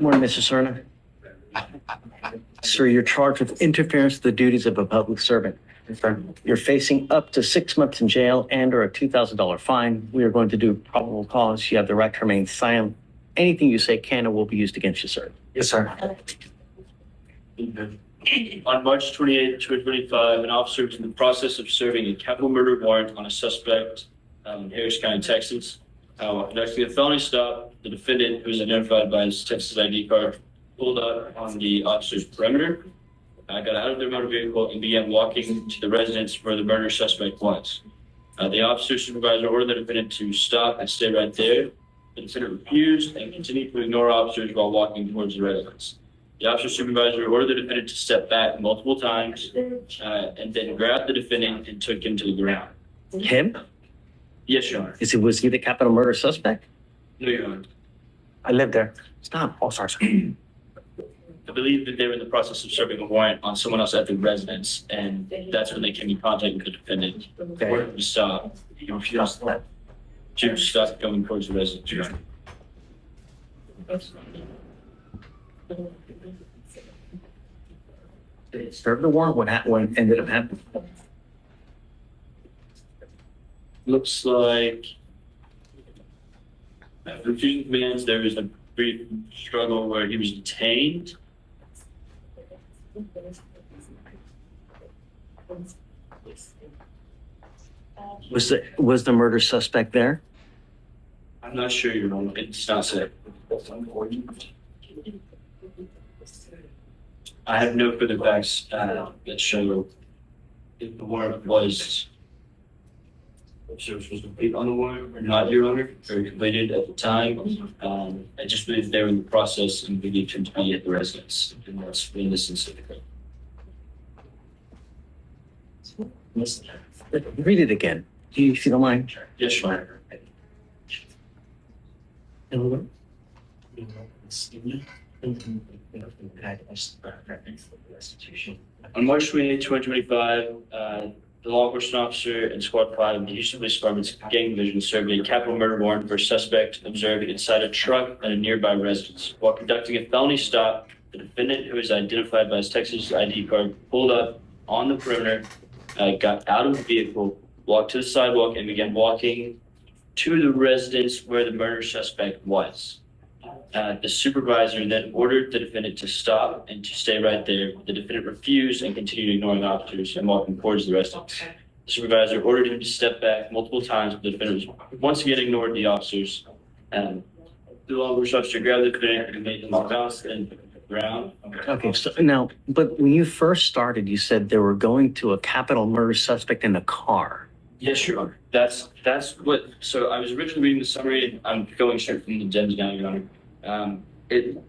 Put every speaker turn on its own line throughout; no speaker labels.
Morning, Mr. Cerna. Sir, you're charged with interference with the duties of a public servant. You're facing up to 6 months in jail and or a $2,000 fine. We are going to do probable cause. You have the right to remain silent. Anything you say can or will be used against you, sir.
Yes, sir.
On March 28, 2025, an officer was in the process of serving a capital murder warrant on a suspect in Harris County, Texas. While conducting a felony stop, the defendant, who was identified by his Texas ID card, pulled up on the officer's perimeter, got out of their motor vehicle, and began walking to the residence where the murder suspect was. The officer's supervisor ordered the defendant to stop and stay right there. The defendant refused and continued to ignore officers while walking towards the residence. The officer's supervisor ordered the defendant to step back multiple times and then grabbed the defendant and took him to the ground.
Him?
Yes, Your Honor.
Was he the capital murder suspect?
No, Your Honor.
I live there.
Stop.
Oh, sorry, sir.
I believe that they were in the process of serving a warrant on someone else at the residence, and that's when they came in contact with the defendant. Ordered him to stop. He refused to stop going towards the residence, Your Honor.
Serve the warrant. What ended up happening?
Looks like after refusing commands, there was a brief struggle where he was detained.
Was the murder suspect there?
I'm not sure, Your Honor. It's not said. I have no further facts that show if the warrant was service was complete on the warrant or not, Your Honor, or completed at the time. I just believe they were in the process and believed him to be at the residence, and that's in this instance.
Read it again. If you don't mind.
Yes, Your Honor. On March 28, 2025, the law enforcement officer and squad 5 of the Houston Police Department's gang division served a capital murder warrant for a suspect observed inside a truck at a nearby residence. While conducting a felony stop, the defendant, who is identified by his Texas ID card, pulled up on the perimeter, got out of the vehicle, walked to the sidewalk, and began walking to the residence where the murder suspect was. The supervisor then ordered the defendant to stop and to stay right there. The defendant refused and continued ignoring officers and walking towards the residence. The supervisor ordered him to step back multiple times, but the defendant once again ignored the officers. The law enforcement officer grabbed the defendant and made him bounce and the ground.
Okay, so now, but when you first started, you said they were going to a capital murder suspect in a car.
Yes, Your Honor. That's what. So I was originally reading the summary, and I'm going straight from the gems now, Your Honor. It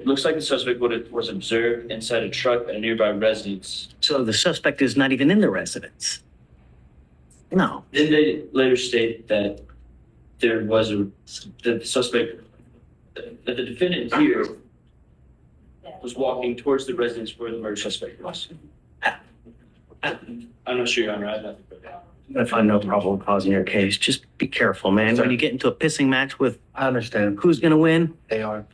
looks like the suspect was observed inside a truck at a nearby residence.
So the suspect is not even in the residence. No.
Then they later state that there was the suspect, that the defendant here was walking towards the residence where the murder suspect was. I'm not sure, Your Honor. I have nothing to put down.
I find no probable cause in your case. Just be careful, man. When you get into a pissing match with
I understand.
who's going to win?
They are.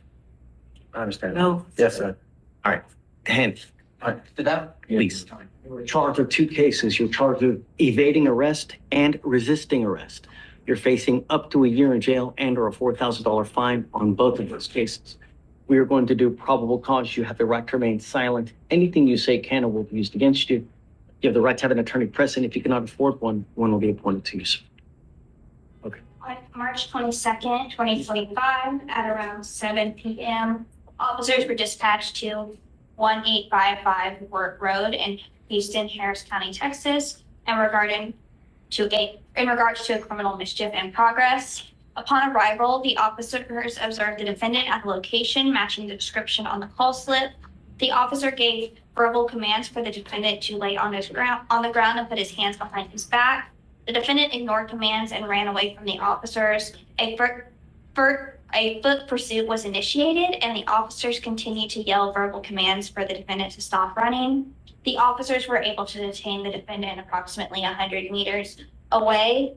I understand.
No.
Yes, sir.
All right. Hand,
All right. Did that?
please. You're charged with 2 cases. You're charged with evading arrest and resisting arrest. You're facing up to a year in jail and or a $4,000 fine on both of those cases. We are going to do probable cause. You have the right to remain silent. Anything you say can or will be used against you. You have the right to have an attorney present. If you cannot afford one will be appointed to you, sir.
On March 22nd, 2025, at around 7 p.m., officers were dispatched to 1855 Work Road in Houston, Harris County, Texas, in regards to a criminal mischief in progress. Upon arrival, the officers observed the defendant at the location matching the description on the call slip. The officer gave verbal commands for the defendant to lay on the ground and put his hands behind his back. The defendant ignored commands and ran away from the officers. A foot pursuit was initiated, and the officers continued to yell verbal commands for the defendant to stop running. The officers were able to detain the defendant approximately 100 meters away.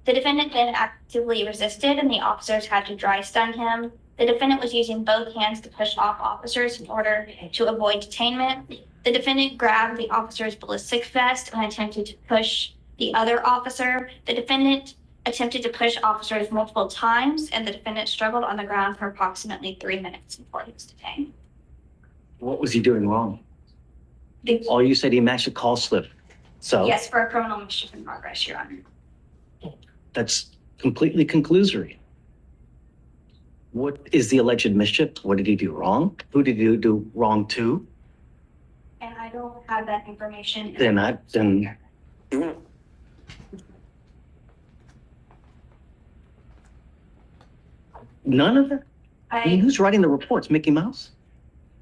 The defendant then actively resisted and the officers had to dry stun him. The defendant was using both hands to push off officers in order to avoid detainment. The defendant grabbed the officer's ballistic vest and attempted to push the other officer. The defendant attempted to push officers multiple times, and the defendant struggled on the ground for approximately 3 minutes before he was detained.
What was he doing wrong?
The-
All you said, he matched a call slip. So
Yes, for a criminal mischief in progress, Your Honor.
that's completely conclusory. What is the alleged mischief? What did he do wrong? Who did he do wrong to?
And I don't have that information.
Then none of it? I mean, who's writing the reports? Mickey Mouse?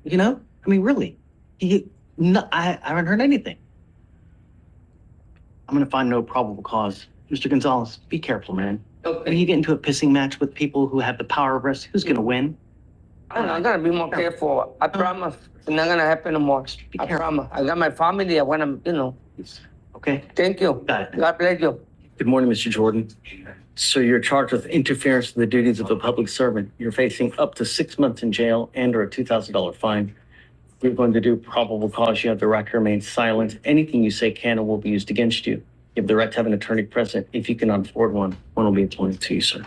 You know? I mean, really? I haven't heard anything. I'm gonna find no probable cause. Mr. Gonzalez, be careful, man. When you get into a pissing match with people who have the power of arrest, who's gonna win?
I'm gonna be more careful. I promise. It's not gonna happen no more.
Be
I
careful.
promise. I got my family. I wanna,
Okay?
Thank you.
Got it.
God bless you.
Good morning, Mr. Jordan. So you're charged with interference with the duties of a public servant. You're facing up to 6 months in jail and or a $2,000 fine. We're going to do probable cause. You have the right to remain silent. Anything you say can and will be used against you. You have the right to have an attorney present. If you cannot afford one will be appointed to you, sir.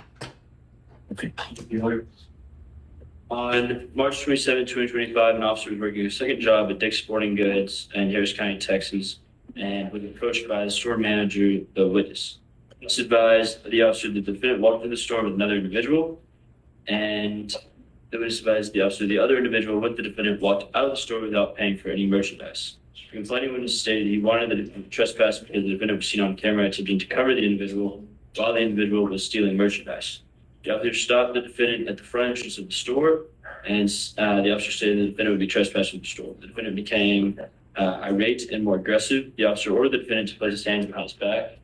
Okay.
On March 27, 2025, an officer was working a second job at Dick's Sporting Goods in Harris County, Texas, and was approached by the store manager, the witness. This advised the officer that the defendant walked into the store with another individual, and the witness advised the officer the other individual with the defendant walked out of the store without paying for any merchandise. The complaining witness stated he wanted the defendant to trespass because the defendant was seen on camera attempting to cover the individual while the individual was stealing merchandise. The officer stopped the defendant at the front entrance of the store, and the officer stated the defendant would be trespassing the store. The defendant became irate and more aggressive. The officer ordered the defendant to place his hands behind his back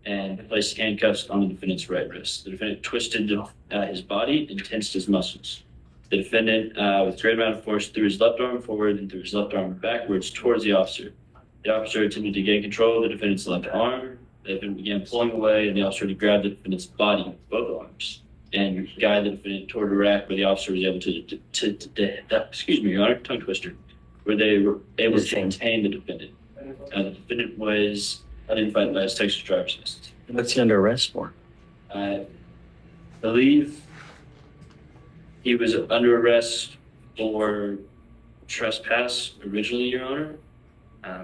and placed handcuffs on the defendant's right wrist. The defendant twisted his body and tensed his muscles. The defendant, with a great amount of force, threw his left arm forward and threw his left arm backwards towards the officer. The officer attempted to gain control of the defendant's left arm. The defendant began pulling away, and the officer grabbed the defendant's body with both arms and guided the defendant toward a rack where the officer was able excuse me, Your Honor, tongue twister, where they were able to contain the defendant. The defendant was identified by his Texas driver's license.
What's he under arrest for?
I believe he was under arrest for trespass originally, Your Honor.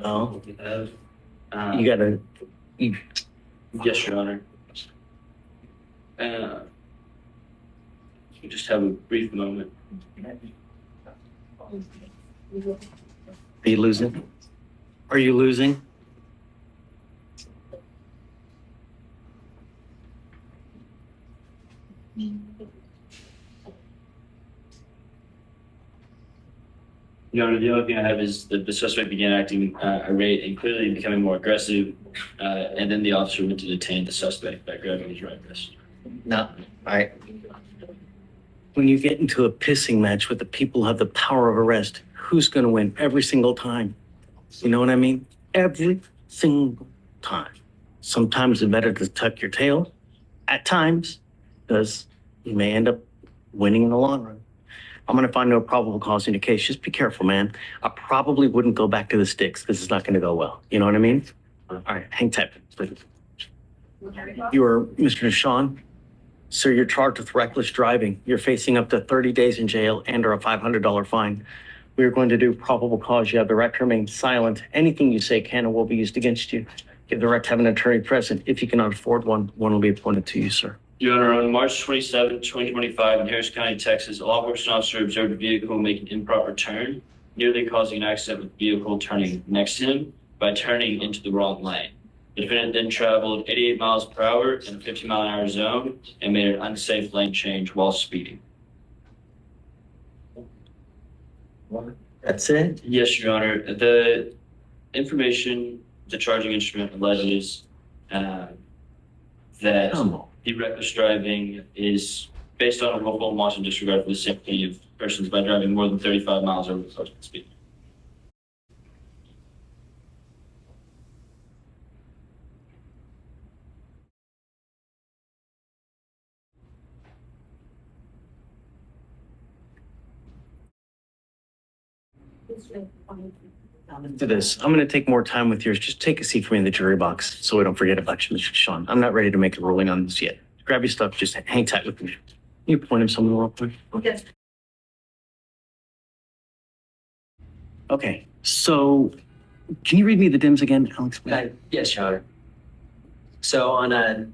Oh.
Um,
You gotta,
Yes, Your Honor. We just have a brief moment.
are you losing? Are you losing?
Your Honor, the only thing I have is that the suspect began acting irate and clearly becoming more aggressive, and then the officer went to detain the suspect by grabbing his right wrist.
No, when you get into a pissing match with the people who have the power of arrest, who's going to win every single time? You know what I mean? Every single time. Sometimes it's better to tuck your tail at times because you may end up winning in the long run. I'm going to find no probable cause in the case. Just be careful, man. I probably wouldn't go back to the sticks because it's not going to go well. You know what I mean? All right, hang tight, please. You are Mr. Deshawn. Sir, you're charged with reckless driving. You're facing up to 30 days in jail and or a $500 fine. We are going to do probable cause. You have the right to remain silent. Anything you say can and will be used against you. You have the right to have an attorney present. If you cannot afford one will be appointed to you, sir.
Your Honor, on March 27, 2025, in Harris County, Texas, a law enforcement officer observed a vehicle make an improper turn, nearly causing an accident with the vehicle turning next to him by turning into the wrong lane. The defendant then traveled 88 miles per hour in a 50-mile-an-hour zone and made an unsafe lane change while speeding.
That's it?
Yes, Your Honor. The information, the charging instrument alleges that
Come on.
the reckless driving is based on a willful and wanton disregard for the safety of persons by driving more than 35 miles over the posted speed.
Do this. I'm going to take more time with yours. Just take a seat for me in the jury box so we don't forget about you, Mr. Sean. I'm not ready to make a ruling on this yet. Grab your stuff. Just hang tight with me. Can you point him somewhere real quick?
Okay.
Okay. So can you read me the DIMS again, Alex?
Yes, Your Honor. So on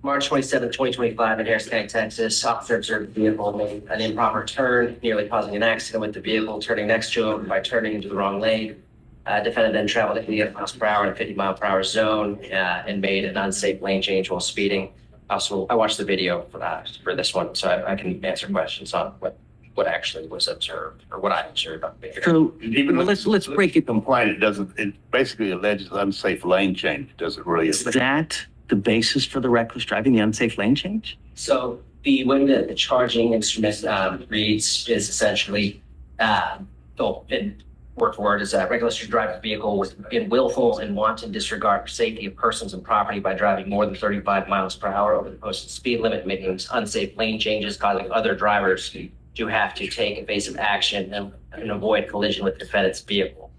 March 27th, 2025 in Harris County, Texas, officer observed the vehicle made an improper turn, nearly causing an accident with the vehicle turning next to him by turning into the wrong lane. Defendant then traveled at 88 miles per hour in a 50-mile-per-hour zone and made an unsafe lane change while speeding. Also, I watched the video for this one, so I can answer questions on what actually was observed or what I observed on video.
So
Even
let's break it.
complaint, it basically alleges unsafe lane change. Does it really?
Is that the basis for the reckless driving, the unsafe lane change?
So the way that the charging instrument reads is essentially, in word for word, is reckless drive a vehicle in willful and wanton disregard for safety of persons and property by driving more than 35 miles per hour over the posted speed limit, making unsafe lane changes, causing other drivers to have to take evasive action and avoid collision with the defendant's vehicle.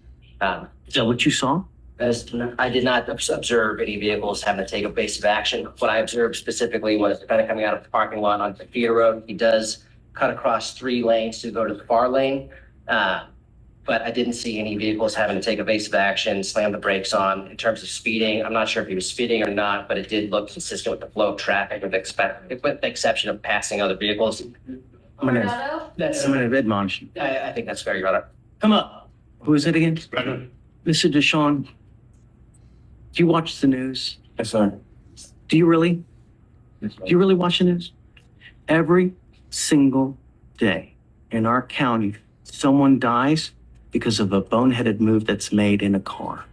Is that what you saw?
I did not observe any vehicles having to take evasive action. What I observed specifically was the defendant coming out of the parking lot on the theater road. He does cut across 3 lanes to go to the far lane. But I didn't see any vehicles having to take evasive action, slam the brakes on. In terms of speeding, I'm not sure if he was speeding or not, but it did look consistent with the flow of traffic with the exception of passing other vehicles.
I'm gonna admonish you.
I think that's fair, Your Honor.
Come up. Who is it again? Mr. Deshawn, do you watch the news?
Yes, sir.
Do you really? Do you really watch the news? Every single day in our county, someone dies because of a boneheaded move that's made in a car.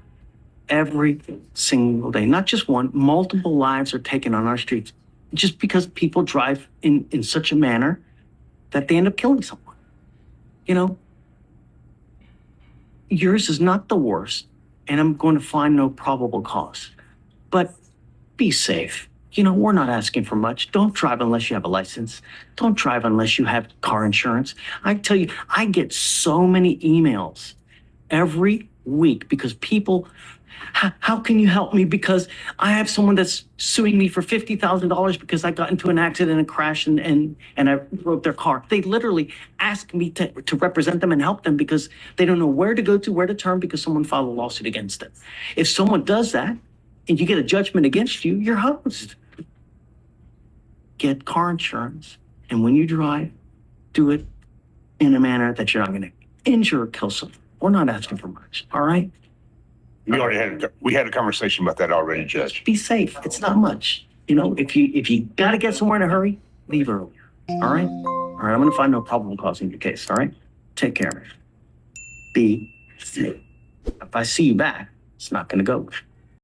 Every single day, not just one, multiple lives are taken on our streets just because people drive in such a manner that they end up killing someone. You know, yours is not the worst, and I'm going to find no probable cause. But be safe. You know, we're not asking for much. Don't drive unless you have a license. Don't drive unless you have car insurance. I tell you, I get so many emails every week because people, how can you help me? Because I have someone that's suing me for $50,000 because I got into an accident and crashed and I broke their car. They literally ask me to represent them and help them because they don't know where to go to, where to turn because someone filed a lawsuit against them. If someone does that and you get a judgment against you, you're hosed. Get car insurance, and when you drive, do it in a manner that you're not going to injure or kill someone. We're not asking for much, all right?
We had a conversation about that already, Judge.
Be safe. It's not much. You know, if you got to get somewhere in a hurry, leave earlier, all right? All right, I'm going to find no probable cause in your case, all right? Take care. Be safe. If I see you back, it's not going to go